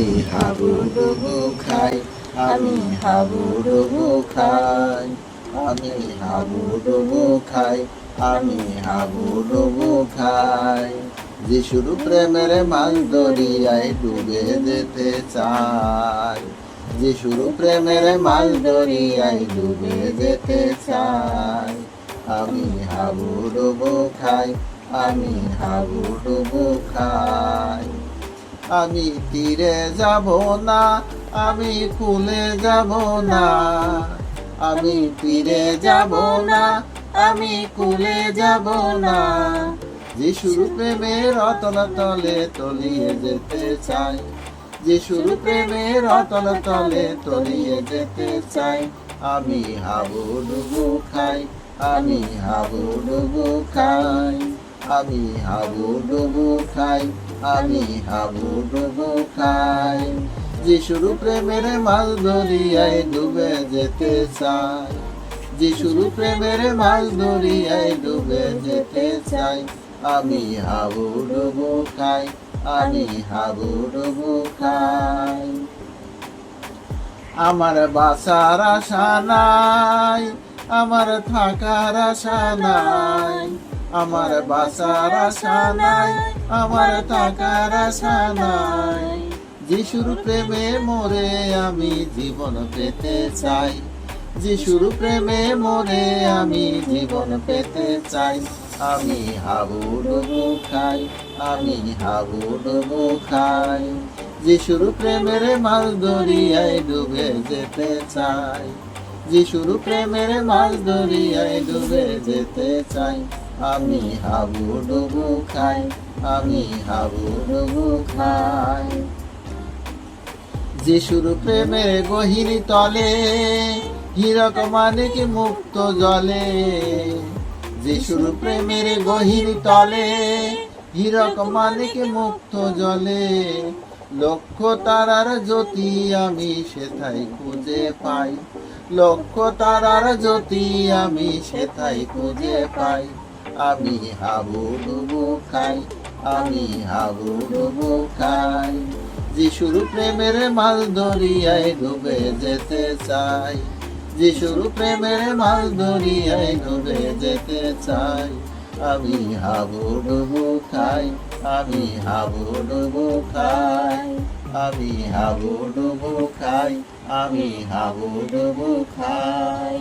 আমি হাবুডুবু খাই, আমি হাবুডুবু খাই, আমি হাবুডুবু খাই, আমি হাবুডুবু খাই। যিশুর প্রেমের মাছ দরিয়ায় ডুবে যেতে চাই, যিশুর প্রেমের মাছ দরিয়ায় ডুবে যেতে চাই। আমি হাবুডুবু খাই, আমি হাবুডুবু খাই। আমি তীরে যাব না, আমি কুলে যাব না, আমি তীরে যাব না, আমি কুলে যাব না। যিশুর প্রেমের অতল তলে তলিয়ে যেতে চাই, যিশুর প্রেমের অতল তলে তলিয়ে যেতে চাই। আমি হাবুডুবু খাই, আমি হাবুডুবু খাই, আমি হাবুডুবু খাই, আমি হাবুডুবু খাই। যিশুর প্রেমের মাছ দরিয়ায় ডুবে যেতে চাই, যিশুর প্রেমের মাছ দরিয়ায় ডুবে যেতে চাই। আমি হাবুডুবু খাই, আমি হাবুডুবু খাই। আমার বাঁচার আশা নাই, আমার থাকার আশা নাই, আমার বাঁচার আশা নাই, আমার থাকার আশা নাই। যিশুর প্রেমে মরে আমি জীবন পেতে চাই, যিশুর প্রেমে মরে আমি জীবন পেতে চাই। আমি হাবুডুবু খাই, আমি হাবুডুবু খাই। যিশুর প্রেমের মাছ দরিয়ায় ডুবে যেতে চাই, যিশুর প্রেমের মাছ দরিয়ায় ডুবে যেতে চাই। আমি হাবুডুবু খাই, আমি হাবুডুবু খাই। যিশুর প্রেমের গহীন তলে হীরক মানিক মুক্ত জলে, যিশুর প্রেমের গহীন তলে হীরক মানিক মুক্ত জলে। লক্ষ তারার জ্যোতি আমি সেথায় খুঁজে পাই, লক্ষ তারার জ্যোতি আমি সেথায় খুঁজে পাই। আমি হাবুডুবু খাই, আমি হাবুডুবু খাই। যিশুর প্রেমের মাছ দরিয়ায় ডুবে যেতে চাই, যিশুর প্রেমের মাছ দরিয়ায় ডুবে যেতে চাই। আমি হাবুডুবু খাই, আমি হাবুডুবু খাই, আমি হাবুডুবু খাই, আমি হাবুডুবু খাই।